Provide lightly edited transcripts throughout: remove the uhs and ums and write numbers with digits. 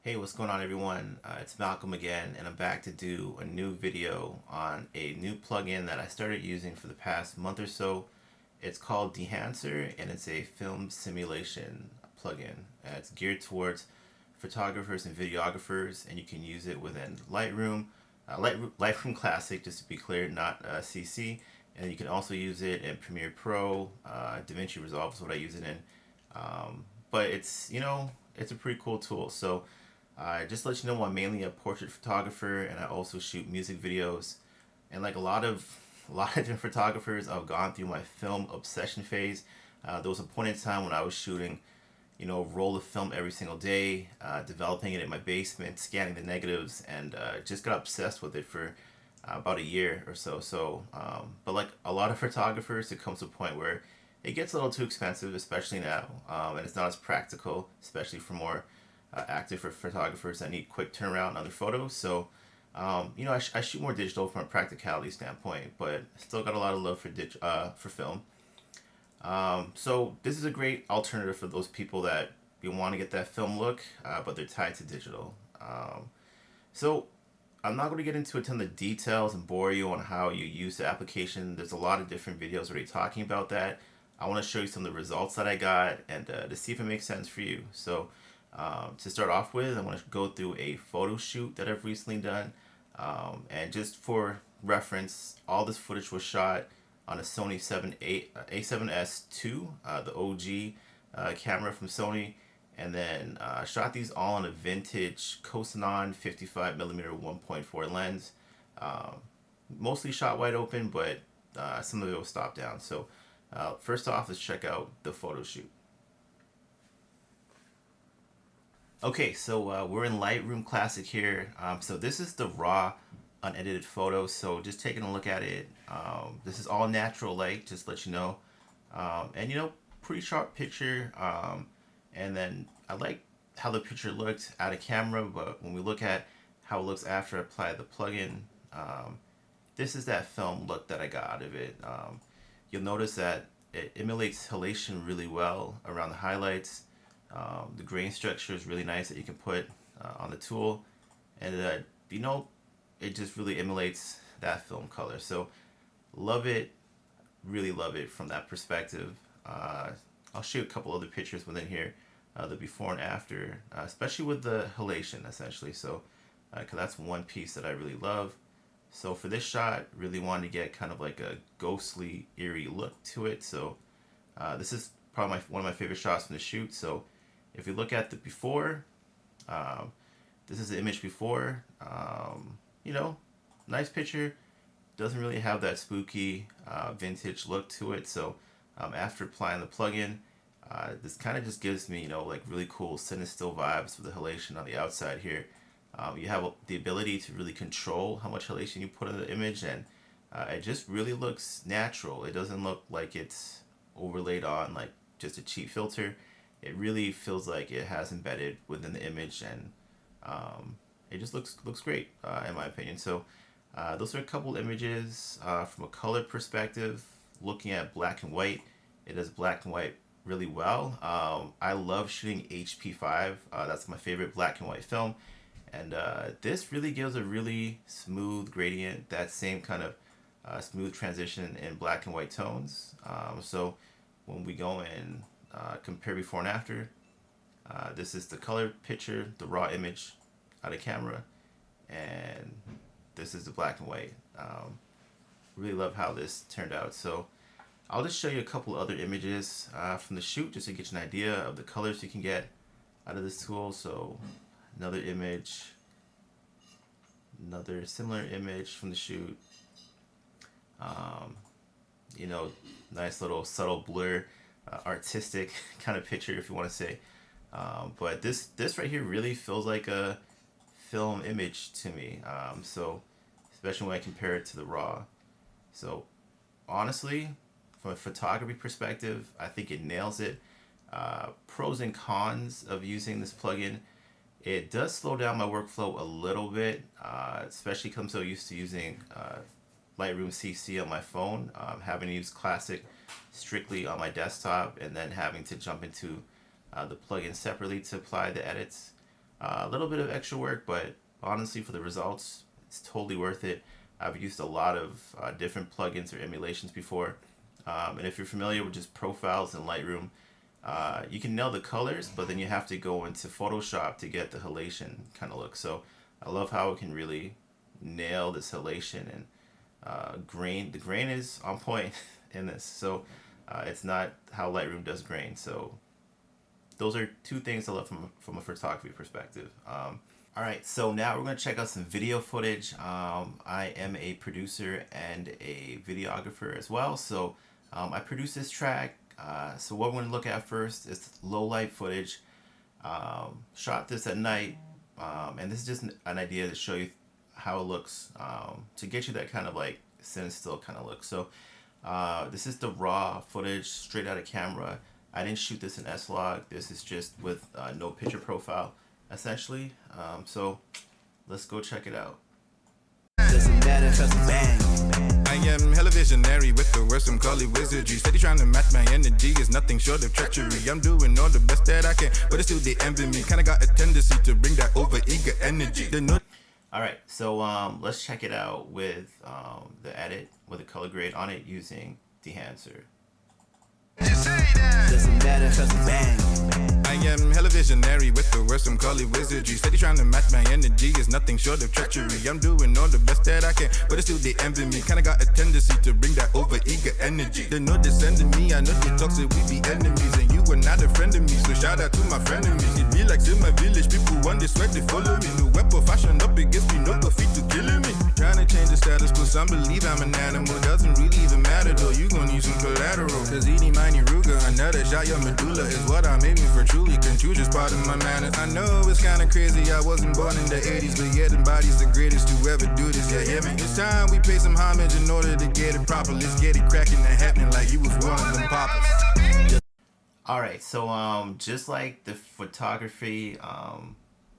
Hey, what's going on everyone? It's Malcolm again, and I'm back to do a new video on a new plugin that I started using for the past month or so. It's called Dehancer, and it's a film simulation plugin. It's geared towards photographers and videographers, and you can use it within Lightroom, Lightroom Classic, just to be clear, not CC. And you can also use it in Premiere Pro. DaVinci Resolve is what I use it in. But it's a pretty cool tool. So just to let you know, I'm mainly a portrait photographer, and I also shoot music videos. And like a lot of different photographers, I've gone through my film obsession phase. There was a point in time when I was shooting, a roll of film every single day, developing it in my basement, scanning the negatives, and just got obsessed with it for about a year or so. But like a lot of photographers, it comes to a point where it gets a little too expensive, especially now, and it's not as practical, especially for more active for photographers that need quick turnaround on their photos. So, I shoot more digital from a practicality standpoint, but still got a lot of love for film. So this is a great alternative for those people that you want to get that film look, but they're tied to digital. So I'm not going to get into a ton of details and bore you on how you use the application. There's a lot of different videos already talking about that. I want to show you some of the results that I got and to see if it makes sense for you. So to start off with, I want to go through a photo shoot that I've recently done. And just for reference, all this footage was shot on a Sony A7S II, the OG camera from Sony, and then shot these all on a vintage Cosinon 55mm 1.4 lens. Um, Mostly shot wide open, but some of it was stopped down. So first off, let's check out the photo shoot. Okay, so we're in Lightroom Classic here. So this is the raw, unedited photo. So just taking a look at it. This is all natural light, just to let you know. And pretty sharp picture. And then I like how the picture looked out of camera, but when we look at how it looks after I apply the plugin, this is that film look that I got out of it. You'll notice that it emulates halation really well around the highlights. The grain structure is really nice that you can put on the tool, and it just really emulates that film color. So love it, really love it from that perspective. I'll show you a couple other pictures within here, the before and after, especially with the halation essentially. So, cause that's one piece that I really love. So for this shot, really wanted to get kind of like a ghostly, eerie look to it. So this is probably one of my favorite shots from the shoot. So if you look at the before, um, this is the image before. Nice picture. Doesn't really have that spooky vintage look to it. So after applying the plugin, this kind of just gives me, like really cool sinister vibes with the halation on the outside here. You have the ability to really control how much halation you put in the image, and it just really looks natural. It doesn't look like it's overlaid on like just a cheap filter. It really feels like it has embedded within the image, and it just looks great in my opinion. So those are a couple images from a color perspective. Looking at black and white, it does black and white really well. I love shooting HP5. That's my favorite black and white film, and this really gives a really smooth gradient. That same kind of smooth transition in black and white tones. So when we go in compare before and after, this is the color picture, the raw image out of camera, and this is the black and white. Really love how this turned out. So I'll just show you a couple other images from the shoot just to get you an idea of the colors you can get out of this tool. So another image, another similar image from the shoot. Um, Nice little subtle blur, artistic kind of picture if you want to say. But this right here really feels like a film image to me. So especially when I compare it to the raw. So honestly, from a photography perspective, I think it nails it. Pros and cons of using this plugin. It does slow down my workflow a little bit, especially because I'm so used to using Lightroom CC on my phone, having to use Classic strictly on my desktop, and then having to jump into the plugin separately to apply the edits. A little bit of extra work, but honestly, for the results, it's totally worth it. I've used a lot of different plugins or emulations before. And if you're familiar with just profiles in Lightroom, you can nail the colors, but then you have to go into Photoshop to get the halation kind of look. So I love how it can really nail this halation and grain. The grain is on point in this. So it's not how Lightroom does grain. So those are two things I love from a photography perspective. All right, so now we're going to check out some video footage. I am a producer and a videographer as well. So I produced this track. So what we're going to look at first is low light footage. Shot this at night, and this is just an idea to show you how it looks, to get you that kind of like cine still kind of look. So this is the raw footage straight out of camera. I didn't shoot this in S-Log. This is just with no picture profile, essentially. So let's go check it out. I am hella visionary with the words from Kali wizardry. Steady trying to match my energy is nothing short of treachery. I'm doing all the best that I can, but it's still they envy me. Kinda got a tendency to bring that over eager energy. All right, so let's check it out with the edit with a color grade on it using Dehancer. I am hella visionary with the words from Kali wizardry. Steady trying to match my energy is nothing short of treachery. I'm doing all the best that I can, but it's still they envy me. Kinda got a tendency to bring that over eager energy. They know they sending me, I know they toxic, we be enemies, and you were not a friend of me. So shout out to my frenemies. It be like in my village, people want they sweat, they follow me. No weapon fashion up against me, no defeat to killing me. Trying to change the status, cause some believe I'm an animal. Doesn't really even matter though, you gon' need some collateral. Cause eating mine Ruger, another shot your medulla is what I'm aiming for. Truly confusion, part of my manners. I know it's kinda crazy, I wasn't born in the 80s, but yet the body's the greatest to ever do this. Yeah, hear me? It's time we pay some homage in order to get it proper. Let's get it cracking and happening like you was one of them poppers. Alright, so just like the photography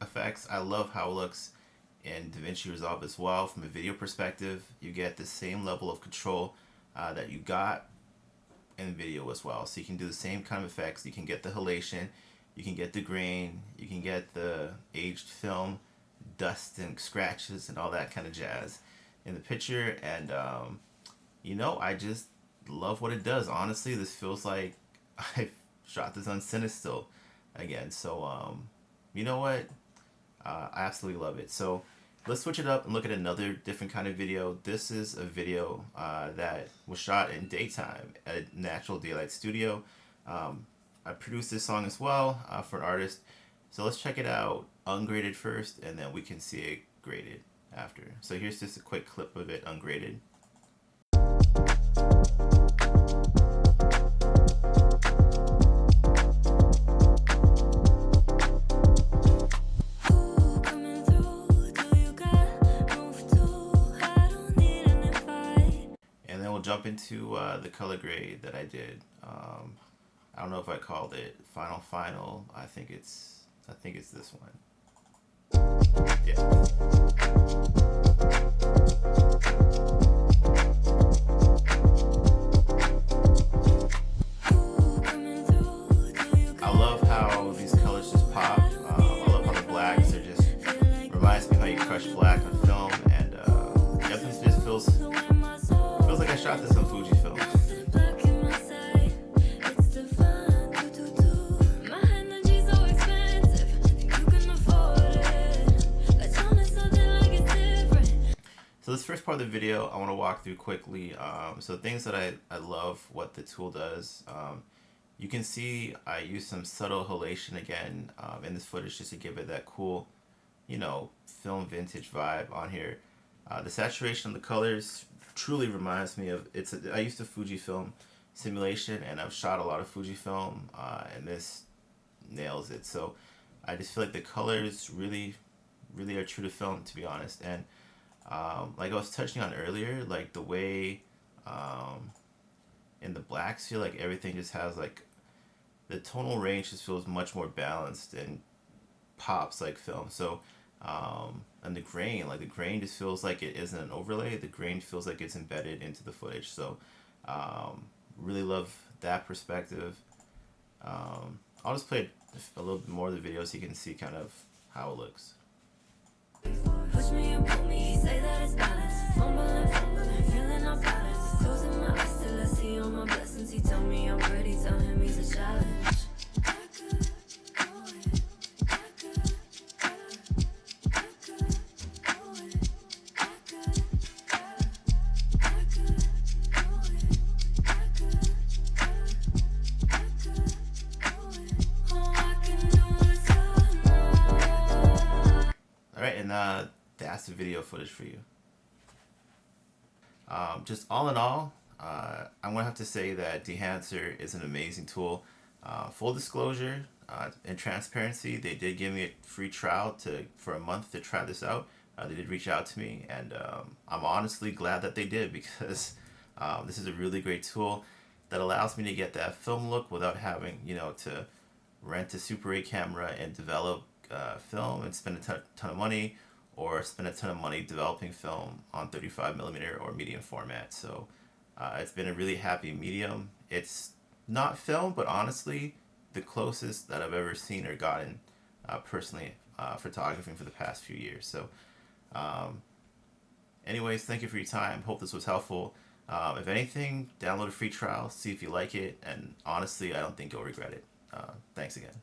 effects, I love how it looks in DaVinci Resolve as well. From a video perspective, you get the same level of control that you got in video as well. So you can do the same kind of effects. You can get the halation, you can get the grain, you can get the aged film, dust and scratches and all that kind of jazz in the picture. And you know, I just love what it does. Honestly, this feels like I shot this on Cinestil again. So you know what, I absolutely love it. So let's switch it up and look at another different kind of video. This is a video that was shot in daytime at a natural daylight studio. I produced this song as well for an artist. So let's check it out ungraded first, and then we can see it graded after. So here's just a quick clip of it ungraded. Jump into the color grade that I did. I don't know if I called it final. I think it's this one. Yeah. I love how these colors just pop. I love how the blacks are just reminds me how you crush black on film, and everything just feels like I shot this on Fujifilm. So this first part of the video I want to walk through quickly. So things that I love what the tool does. You can see I use some subtle halation again in this footage just to give it that cool, you know, film vintage vibe on here. The saturation of the colors truly reminds me of I used to Fujifilm simulation, and I've shot a lot of Fujifilm, and this nails it. So I just feel like the colors really are true to film, to be honest. And like I was touching on earlier, like the way in the blacks feel like everything just has like the tonal range just feels much more balanced and pops like film. So and the grain just feels like it isn't an overlay. The grain feels like it's embedded into the footage. So really love that perspective. I'll just play a little bit more of the video so you can see kind of how it looks. Push me and pull me, say that it's balance. Fumbling, feeling off balance. Closing my eyes till I see all my blessings. He tell me I'm ready, tell him he's a challenge. Alright, and that's the video footage for you. Just all in all, I'm going to have to say that Dehancer is an amazing tool. Full disclosure and transparency, they did give me a free trial for a month to try this out. They did reach out to me, and I'm honestly glad that they did, because this is a really great tool that allows me to get that film look without having, to rent a Super 8 camera and develop film and spend a ton of money, or spend a ton of money developing film on 35mm or medium format. So it's been a really happy medium. It's not film, but honestly the closest that I've ever seen or gotten personally photographing for the past few years. So anyways, thank you for your time. Hope this was helpful. If anything, download a free trial, see if you like it, and honestly I don't think you'll regret it. Thanks again.